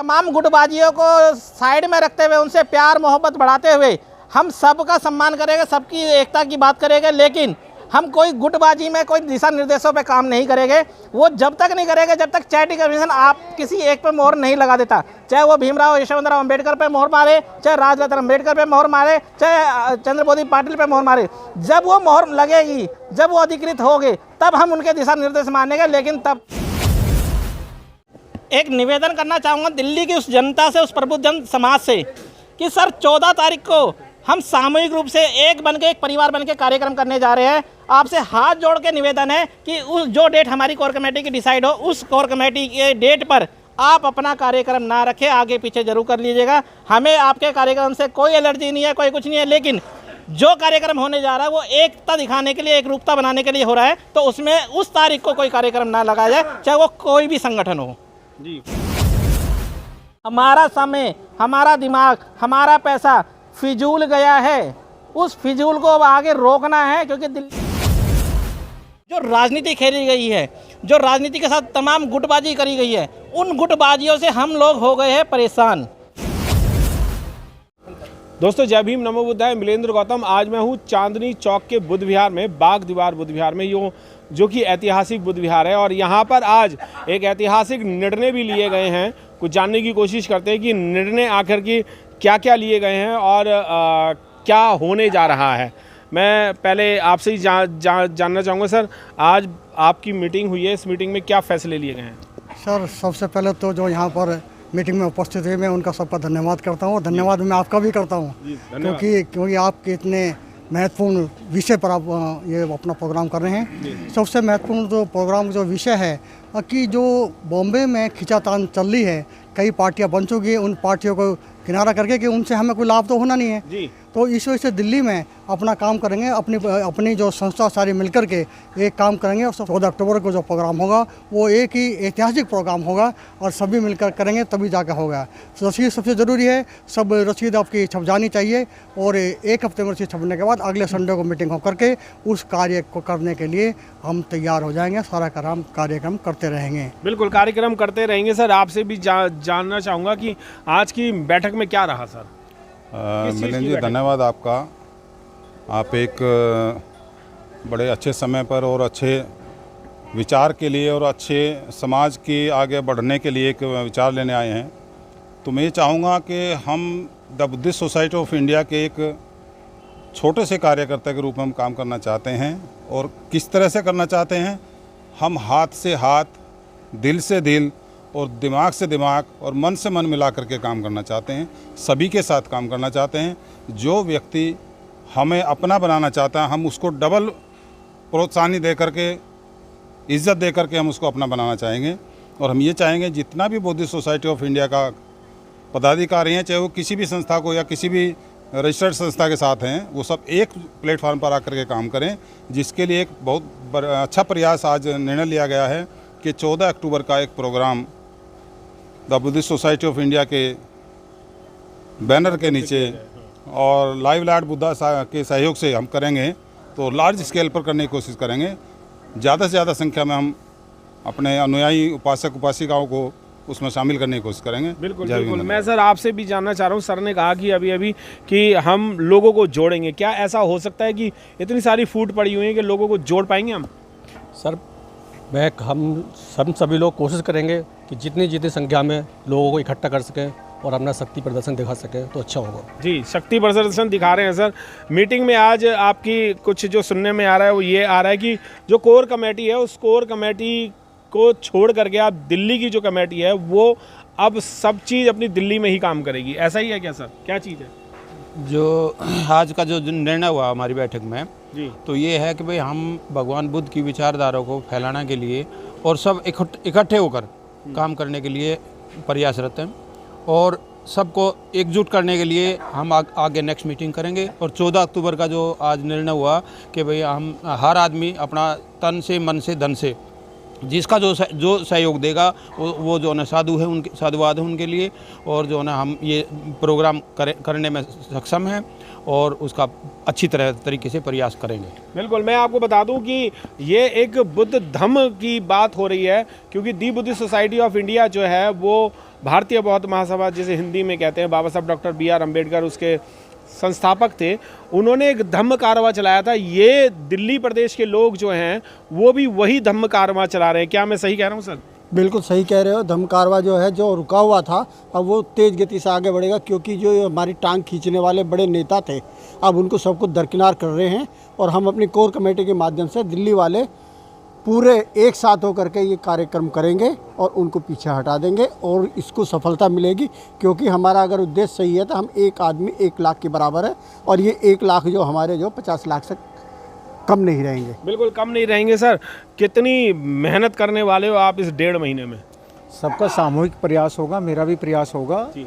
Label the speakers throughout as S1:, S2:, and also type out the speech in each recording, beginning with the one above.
S1: तमाम गुटबाजियों को साइड में रखते हुए उनसे प्यार मोहब्बत बढ़ाते हुए हम सबका सम्मान करेंगे, सबकी एकता की बात करेंगे, लेकिन हम कोई गुटबाजी में कोई दिशा निर्देशों पे काम नहीं करेंगे। वो जब तक नहीं करेंगे जब तक चैरिटी कमीशन आप किसी एक पे मोहर नहीं लगा देता, चाहे वो भीमराव यशवंतराव अम्बेडकर पे मोहर मारे, चाहे राजरत्न अम्बेडकर पे मोहर मारे, चाहे चंद्रबोधी पाटिल पे मोहर मारे। जब वो मोहर लगेगी, जब वो अधिकृत होंगे, तब हम उनके दिशा निर्देश मानेंगे। लेकिन तब एक निवेदन करना चाहूँगा दिल्ली की उस जनता से, उस प्रबुद्ध जन समाज से, कि सर 14 तारीख को हम सामूहिक रूप से एक बन के, एक परिवार बन के कार्यक्रम करने जा रहे हैं। आपसे हाथ जोड़ के निवेदन है कि उस जो डेट हमारी कोर कमेटी की डिसाइड हो, उस कोर कमेटी के डेट पर आप अपना कार्यक्रम ना रखें, आगे पीछे जरूर कर लीजिएगा। हमें आपके कार्यक्रम से कोई एलर्जी नहीं है, कोई कुछ नहीं है, लेकिन जो कार्यक्रम होने जा रहा है वो एकता दिखाने के लिए, एक रूपता बनाने के लिए हो रहा है, तो उसमें उस तारीख को कोई कार्यक्रम ना लगाया जाए, चाहे वो कोई भी संगठन हो जी। हमारा समय, हमारा दिमाग, हमारा पैसा फिजूल गया है, उस फिजूल को अब आगे रोकना है। क्योंकि जो राजनीति खेली गई है, जो राजनीति के साथ तमाम गुटबाजी करी गई है, उन गुटबाजियों से हम लोग हो गए हैं परेशान।
S2: दोस्तों जय भीम, नमो बुद्धाय। मिलेंद्र गौतम। आज मैं हूँ चांदनी चौक के बुद्ध विहार में, बाग दीवार बुद्ध विहार में, जो कि ऐतिहासिक बुद्ध विहार है। और यहाँ पर आज एक ऐतिहासिक निर्णय भी लिए गए हैं। कुछ जानने की कोशिश करते हैं कि निर्णय आखिर की क्या क्या लिए गए हैं और क्या होने जा रहा है। मैं पहले आपसे ही जानना चाहूँगा सर, आज आपकी मीटिंग हुई है, इस मीटिंग में क्या फैसले लिए गए हैं?
S3: सर सबसे पहले तो जो यहाँ पर मीटिंग में उपस्थित हुए, मैं उनका सबका धन्यवाद करता हूँ। धन्यवाद मैं आपका भी करता हूँ, क्योंकि आपके इतने महत्वपूर्ण विषय पर आप ये अपना प्रोग्राम कर रहे हैं। सबसे महत्वपूर्ण जो प्रोग्राम जो विषय है कि जो बॉम्बे में खींचातान चल रही है, कई पार्टियां बन चुकी है, उन पार्टियों को किनारा करके कि उनसे हमें कोई लाभ तो होना नहीं है जी। तो इस वजह से दिल्ली में अपना काम करेंगे, अपनी जो संस्था सारी मिलकर के एक काम करेंगे। और 14 अक्टूबर को जो प्रोग्राम होगा वो एक ही ऐतिहासिक प्रोग्राम होगा और सभी मिलकर करेंगे तभी जाकर होगा। रसीद सबसे ज़रूरी है, सब रसीद आपकी छप जानी चाहिए और एक हफ्ते में रसीद छपने के बाद अगले संडे को मीटिंग हो करके उस कार्य को करने के लिए हम तैयार हो जाएंगे। सारा कार्यक्रम करते रहेंगे।
S2: बिल्कुल कार्यक्रम करते रहेंगे। सर आपसे भी जानना चाहूँगा कि आज की बैठक में क्या रहा सर?
S4: मिलिंद जी धन्यवाद आपका। आप एक बड़े अच्छे समय पर और अच्छे विचार के लिए और अच्छे समाज के आगे बढ़ने के लिए एक विचार लेने आए हैं। तो मैं ये चाहूँगा कि हम the Buddhist society of India के एक छोटे से कार्यकर्ता के रूप में हम काम करना चाहते हैं। और किस तरह से करना चाहते हैं? हम हाथ से हाथ, दिल से दिल और दिमाग से दिमाग और मन से मन मिला करके काम करना चाहते हैं। सभी के साथ काम करना चाहते हैं। जो व्यक्ति हमें अपना बनाना चाहता है, हम उसको डबल प्रोत्साहन दे करके, इज़्ज़त दे करके हम उसको अपना बनाना चाहेंगे। और हम ये चाहेंगे जितना भी बुद्धिस्ट सोसाइटी ऑफ इंडिया का पदाधिकारी हैं, चाहे वो किसी भी संस्था को या किसी भी रजिस्टर्ड संस्था के साथ हैं, वो सब एक प्लेटफार्म पर आकर के काम करें। जिसके लिए एक बहुत अच्छा प्रयास आज निर्णय लिया गया है कि 14 अक्टूबर का एक programme the Buddhist society of India के बैनर के नीचे और लाइवलाइट बुद्धा के सहयोग से हम करेंगे। तो लार्ज स्केल पर करने की कोशिश करेंगे। ज़्यादा से ज़्यादा संख्या में हम अपने अनुयायी उपासक उपासिकाओं को उसमें शामिल करने की कोशिश करेंगे।
S2: बिल्कुल बिल्कुल। मैं सर आपसे भी जानना चाह रहा हूँ, सर ने कहा कि अभी कि हम लोगों को जोड़ेंगे। क्या ऐसा हो सकता है कि इतनी सारी फूट पड़ी हुई है कि लोगों को जोड़ पाएंगे हम?
S5: सर हम सभी लोग कोशिश करेंगे कि जितनी संख्या में लोगों को इकट्ठा कर सकें और अपना शक्ति प्रदर्शन दिखा सकें तो अच्छा होगा
S2: जी। शक्ति प्रदर्शन दिखा रहे हैं सर। मीटिंग में आज आपकी कुछ जो सुनने में आ रहा है वो ये आ रहा है कि जो कोर कमेटी है, उस कोर कमेटी को छोड़ करके आप दिल्ली की जो कमेटी है वो अब सब चीज़ अपनी दिल्ली में ही काम करेगी। ऐसा ही है क्या सर? क्या चीज़ है?
S6: जो आज का जो निर्णय हुआ हमारी बैठक में
S2: जी,
S6: तो ये है कि भाई हम भगवान बुद्ध की विचारधारा को फैलाने के लिए और सब इकट्ठे होकर काम करने के लिए प्रयासरत हैं और सबको एकजुट करने के लिए हम आगे नेक्स्ट मीटिंग करेंगे। और 14 अक्टूबर का जो आज निर्णय हुआ कि भाई हम हर आदमी अपना तन से, मन से, धन से जिसका जो सहयोग देगा वो जो है साधु है, उनके साधुवाद है उनके लिए, और जो है हम ये प्रोग्राम करने में सक्षम हैं और उसका अच्छी तरीके से प्रयास करेंगे।
S2: बिल्कुल, मैं आपको बता दूं कि ये एक बुद्ध धम्म की बात हो रही है, क्योंकि दी बुद्धिस्ट सोसाइटी ऑफ इंडिया जो है वो भारतीय बौद्ध महासभा, जिसे हिंदी में कहते हैं, बाबा साहब डॉक्टर बी आर अम्बेडकर उसके संस्थापक थे। उन्होंने एक धम्म कारवां चलाया था। ये दिल्ली प्रदेश के लोग जो हैं वो भी वही धम्म कारवां चला रहे हैं। क्या मैं सही कह रहा हूँ सर?
S7: बिल्कुल सही कह रहे हो। धम्म कारवां जो है, जो रुका हुआ था, अब वो तेज़ गति से आगे बढ़ेगा, क्योंकि जो हमारी टांग खींचने वाले बड़े नेता थे अब उनको सबको दरकिनार कर रहे हैं। और हम अपनी कोर कमेटी के माध्यम से दिल्ली वाले पूरे एक साथ होकर के ये कार्यक्रम करेंगे और उनको पीछे हटा देंगे और इसको सफलता मिलेगी, क्योंकि हमारा अगर उद्देश्य सही है तो हम एक आदमी 1 लाख के बराबर है, और ये 1 लाख जो हमारे जो 50 लाख से कम नहीं रहेंगे।
S2: बिल्कुल कम नहीं रहेंगे सर। कितनी मेहनत करने वाले हो आप इस 1.5 महीने में?
S8: सबका सामूहिक प्रयास होगा, मेरा भी प्रयास होगा
S2: जी।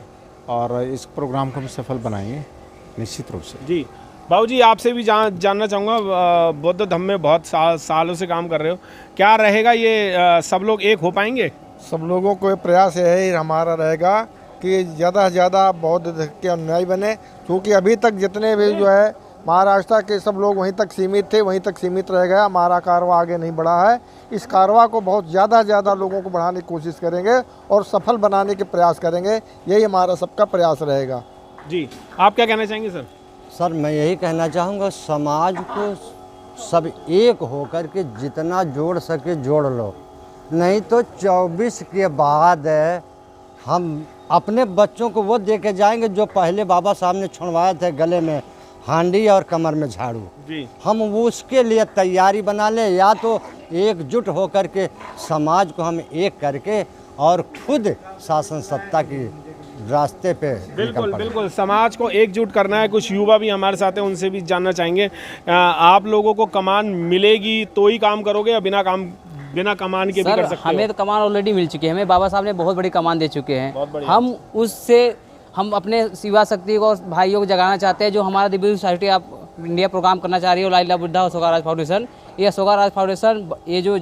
S8: और इस प्रोग्राम को हम सफल बनाएंगे निश्चित रूप से।
S2: जी बाबू जी, आपसे भी जानना चाहूँगा, बुद्ध धम्म में बहुत सालों से काम कर रहे हो, क्या रहेगा ये सब लोग एक हो पाएंगे?
S9: सब लोगों को प्रयास यही हमारा रहेगा कि ज़्यादा से ज़्यादा बौद्ध धर्म के अनुयायी बने, क्योंकि अभी तक जितने भी जो है महाराष्ट्र के सब लोग वहीं तक सीमित थे, वहीं तक सीमित रह गया। हमारा कारवां आगे नहीं बढ़ा है। इस कारवां को बहुत ज़्यादा से ज़्यादा लोगों को बढ़ाने की कोशिश करेंगे और सफल बनाने के प्रयास करेंगे। यही हमारा सबका प्रयास रहेगा।
S2: जी, आप क्या कहना चाहेंगे सर?
S10: सर मैं यही कहना चाहूँगा, समाज को सब एक होकर के जितना जोड़ सके जोड़ लो, नहीं तो 24 के बाद हम अपने बच्चों को वो दे के जाएंगे जो पहले बाबा साहब ने छुड़वाए थे, गले में हांडी और कमर में झाड़ू।
S2: जी।
S10: हम वो उसके लिए तैयारी बना लें, या तो एकजुट होकर के समाज को हम एक करके और खुद शासन सत्ता की रास्ते पे
S2: बिल्कुल बिल्कुल समाज को एकजुट करना है। कुछ युवा भी हमारे साथ हैं, उनसे भी जानना चाहेंगे। आप लोगों को कमान मिलेगी तो ही काम करोगे या बिना कमान के भी कर सकते हो?
S11: हमें तो कमान ऑलरेडी मिल चुकी है। हमें बाबा साहब ने बहुत बड़ी कमान दे चुके हैं। हम उससे हम अपने युवा शक्ति को, भाइयों को जगाना चाहते हैं। जो हमारा the Buddhist society of India programme करना चाह रही है, लाइला बुद्धा अशोका राज फाउंडेशन, ये अशोका राज फाउंडेशन ये जो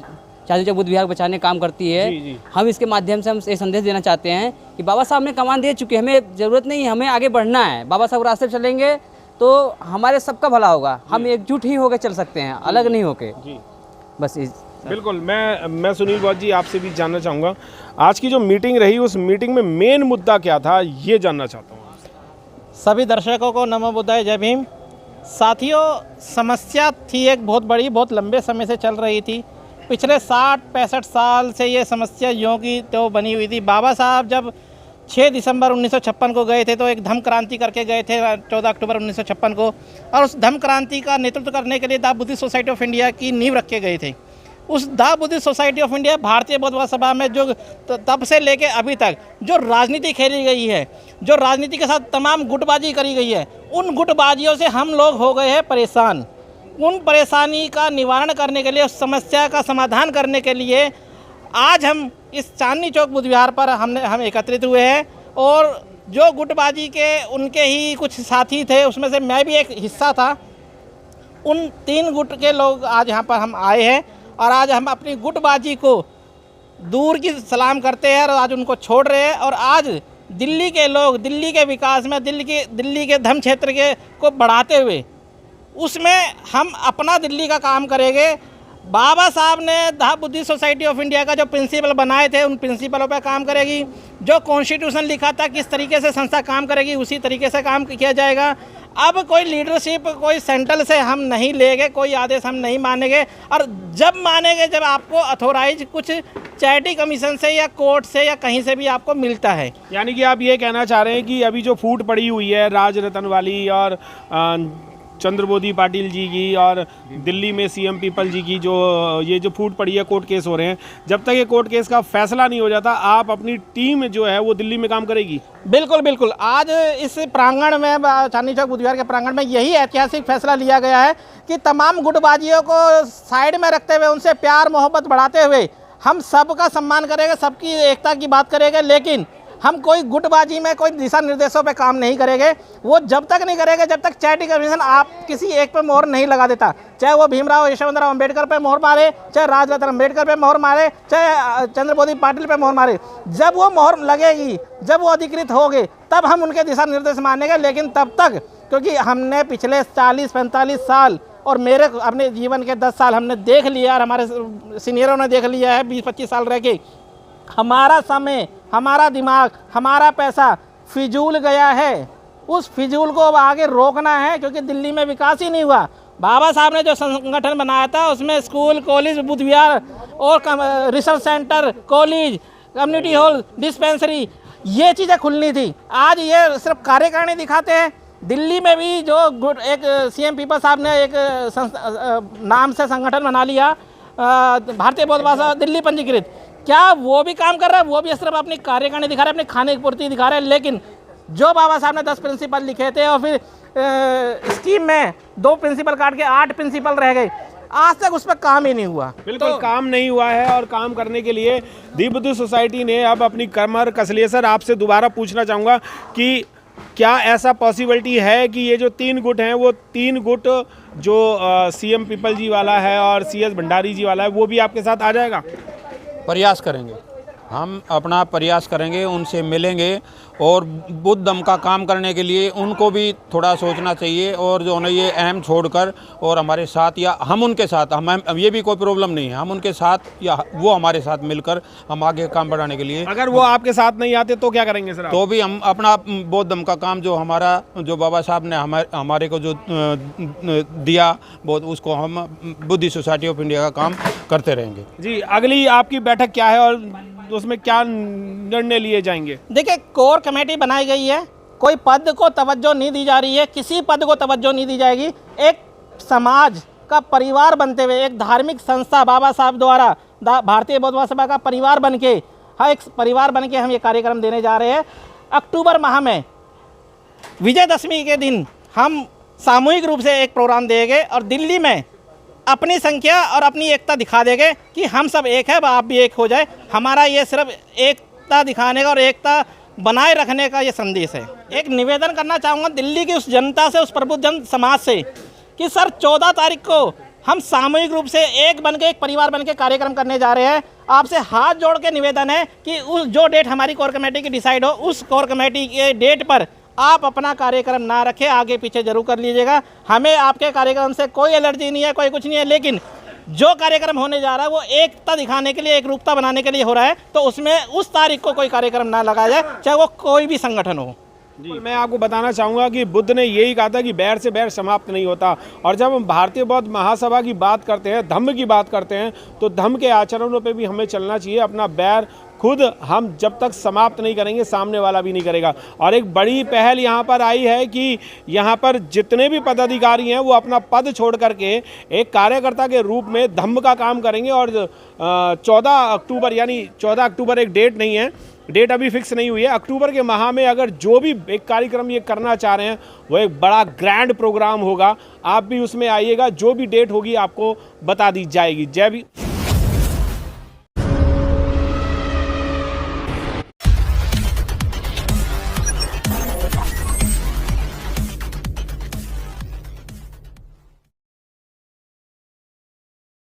S11: चांदनी चौक बुद्ध विहार बचाने काम करती है। जी। हम इसके माध्यम से हम ये संदेश देना चाहते हैं कि बाबा साहब ने कमान दे चुके हैं, हमें ज़रूरत नहीं, हमें आगे बढ़ना है। बाबा साहब रास्ते पर चलेंगे तो हमारे सबका भला होगा। हम एकजुट ही होकर चल सकते हैं, अलग नहीं होके। बस
S2: बिल्कुल। मैं सुनील बौद्ध जी आपसे भी जानना चाहूँगा, आज की जो मीटिंग रही उस मीटिंग में मेन मुद्दा क्या था, ये जानना चाहता हूँ।
S1: सभी दर्शकों को नमो बुद्धाय, जय भीम। साथियों, समस्या थी एक बहुत बड़ी, बहुत लंबे समय से चल रही थी। पिछले 60-65 साल से ये समस्या यों की तो बनी हुई थी। बाबा साहब जब 6 दिसंबर 1956 को गए थे तो एक धम्म क्रांति करके गए थे 14 अक्टूबर 1956 को, और उस धम्म क्रांति का नेतृत्व करने के लिए the Buddhist society of India की नींव रखे गए थे। उस the Buddhist society of India भारतीय बौद्ध महासभा में जो तब से लेके अभी तक जो राजनीति खेली गई है, जो राजनीति के साथ तमाम गुटबाजी करी गई है, उन गुटबाजियों से हम लोग हो गए हैं परेशान। उन परेशानी का निवारण करने के लिए, उस समस्या का समाधान करने के लिए आज हम इस चांदनी चौक बुद्ध विहार पर हम एकत्रित हुए हैं। और जो गुटबाजी के उनके ही कुछ साथी थे, उसमें से मैं भी एक हिस्सा था। उन 3 गुट के लोग आज यहाँ पर हम आए हैं और आज हम अपनी गुटबाजी को दूर की सलाम करते हैं और आज उनको छोड़ रहे हैं। और आज दिल्ली के लोग, दिल्ली के विकास में, दिल्ली के धम्म क्षेत्र के को बढ़ाते हुए उसमें हम अपना दिल्ली का काम करेंगे। बाबा साहब ने the Buddhist society of India का जो प्रिंसिपल बनाए थे, उन प्रिंसिपलों पर काम करेगी। जो कॉन्स्टिट्यूशन लिखा था, किस तरीके से संस्था काम करेगी, उसी तरीके से काम किया जाएगा। अब कोई लीडरशिप कोई सेंट्रल से हम नहीं लेंगे, कोई आदेश हम नहीं मानेंगे। और जब मानेंगे जब आपको अथोराइज कुछ चैरिटी कमीशन से या कोर्ट से या कहीं से भी आपको मिलता है।
S2: यानी कि आप ये कहना चाह रहे हैं कि अभी जो फूट पड़ी हुई है राज रतन वाली और चंद्रबोधी पाटिल जी की और दिल्ली में सीएम पीपल जी की, जो ये जो फूट पड़ी है, कोर्ट केस हो रहे हैं, जब तक ये कोर्ट केस का फैसला नहीं हो जाता आप अपनी टीम जो है वो दिल्ली में काम करेगी?
S1: बिल्कुल बिल्कुल। आज इस प्रांगण में, चांदनी चौक बुद्ध विहार के प्रांगण में, यही ऐतिहासिक फैसला लिया गया है कि तमाम गुटबाजियों को साइड में रखते हुए, उनसे प्यार मोहब्बत बढ़ाते हुए हम सबका सम्मान करेंगे, सबकी एकता की बात करेंगे। लेकिन हम कोई गुटबाजी में कोई दिशा निर्देशों पे काम नहीं करेंगे। वो जब तक नहीं करेंगे जब तक चैरिटी कमीशन आप किसी एक पे मोहर नहीं लगा देता, चाहे वो भीमराव यशवंतराव अम्बेडकर पे मोहर मारे, चाहे राजरत्न अम्बेडकर पे मोहर मारे, चाहे चंद्रबोधी पाटिल पे मोहर मारे। जब वो मोहर लगेगी, जब वो अधिकृत होंगे, तब हम उनके दिशा निर्देश मानेंगे। लेकिन तब तक, क्योंकि हमने पिछले 40-45 साल और मेरे अपने जीवन के 10 साल हमने देख लिया और हमारे सीनियरों ने देख लिया है 20-25 साल रह के, हमारा समय, हमारा दिमाग, हमारा पैसा फिजूल गया है। उस फिजूल को अब आगे रोकना है, क्योंकि दिल्ली में विकास ही नहीं हुआ। बाबा साहब ने जो संगठन बनाया था उसमें स्कूल, कॉलेज, बुद्ध विहार और research centre, college, community hall, dispensary, ये चीज़ें खुलनी थी। आज ये सिर्फ कार्यकारिणी दिखाते हैं। दिल्ली में भी जो एक सीएम पीपल साहब ने एक नाम से संगठन बना लिया, भारतीय बौद्ध भाषा दिल्ली पंजीकृत, क्या वो भी काम कर रहा है? वो भी सिर्फ अपनी कार्यकारिणी दिखा रहे हैं, अपनी खाने की पूर्ति दिखा रहे हैं। लेकिन जो बाबा साहब ने 10 प्रिंसिपल लिखे थे और फिर स्कीम में 2 प्रिंसिपल काट के 8 प्रिंसिपल रह गए, आज तक उस पर काम ही नहीं हुआ।
S2: बिल्कुल काम नहीं हुआ है और काम करने के लिए दी बुद्ध सोसाइटी ने अब अपनी कमर कस ली है। सर, आपसे दोबारा पूछना चाहूँगा कि क्या ऐसा पॉसिबिलिटी है कि ये जो 3 गुट हैं वो 3 गुट जो सीएम पीपल जी वाला है और सीएस भंडारी जी वाला है वो भी आपके साथ आ जाएगा?
S6: प्रयास करेंगे, हम अपना प्रयास करेंगे, उनसे मिलेंगे और बुद्ध धम्म का काम करने के लिए उनको भी थोड़ा सोचना चाहिए और जो है ये अहम छोड़कर और हमारे साथ या हम उनके साथ, हम ये भी कोई प्रॉब्लम नहीं है, हम उनके साथ या वो हमारे साथ मिलकर हम आगे काम बढ़ाने के लिए।
S2: अगर वो आपके साथ नहीं आते तो क्या करेंगे सर?
S6: तो भी हम अपना बौद्ध धम्म का काम जो हमारा जो बाबा साहब ने हमारे को जो दिया बहुत, उसको हम बुद्ध सोसाइटी ऑफ इंडिया का काम करते रहेंगे।
S2: जी, अगली आपकी बैठक क्या है और उसमें क्या निर्णय लिए जाएंगे?
S1: देखिए, कोर कमेटी बनाई गई है, कोई पद को तवज्जो नहीं दी जा रही है, किसी पद को तवज्जो नहीं दी जाएगी। एक समाज का परिवार बनते हुए, एक धार्मिक संस्था बाबा साहब द्वारा भारतीय बौद्ध महासभा का परिवार बनके, हाँ, एक परिवार बनके हम ये कार्यक्रम देने जा रहे हैं। अक्टूबर माह में विजयदशमी के दिन हम सामूहिक रूप से एक प्रोग्राम देंगे और दिल्ली में अपनी संख्या और अपनी एकता दिखा देंगे कि हम सब एक है, आप भी एक हो जाए। हमारा ये सिर्फ एकता दिखाने का और एकता बनाए रखने का ये संदेश है। एक निवेदन करना चाहूँगा दिल्ली की उस जनता से, उस प्रबुद्ध जन समाज से, कि सर 14 तारीख को हम सामूहिक रूप से एक बन के, एक परिवार बन के कार्यक्रम करने जा रहे हैं। आपसे हाथ जोड़ के निवेदन है कि उस जो डेट हमारी कोर कमेटी की डिसाइड हो, उस कोर कमेटी के डेट पर आप अपना कार्यक्रम ना रखें, आगे पीछे जरूर कर लीजिएगा। हमें आपके कार्यक्रम से कोई एलर्जी नहीं है, कोई कुछ नहीं है, लेकिन जो कार्यक्रम होने जा रहा है वो एकता दिखाने के लिए, एक रूपता बनाने के लिए हो रहा है, तो उसमें उस तारीख को कोई कार्यक्रम ना लगाया जाए, चाहे वो कोई भी संगठन हो।
S2: जी, मैं आपको बताना चाहूँगा कि बुद्ध ने यही कहा था कि बैर से बैर समाप्त नहीं होता। और जब हम भारतीय बौद्ध महासभा की बात करते हैं, धम्म की बात करते हैं, तो धम्म के आचरणों पे भी हमें चलना चाहिए। अपना बैर खुद हम जब तक समाप्त नहीं करेंगे, सामने वाला भी नहीं करेगा। और एक बड़ी पहल यहाँ पर आई है कि यहाँ पर जितने भी पदाधिकारी हैं वो अपना पद छोड़ करके एक कार्यकर्ता के रूप में धम्म का काम करेंगे। और 14 अक्टूबर, यानी 14 अक्टूबर एक डेट नहीं है, डेट अभी फिक्स नहीं हुई है। अक्टूबर के माह में अगर जो भी एक कार्यक्रम ये करना चाह रहे हैं वो एक बड़ा ग्रैंड प्रोग्राम होगा। आप भी उसमें आइएगा, जो भी डेट होगी आपको बता दी जाएगी। जय भी।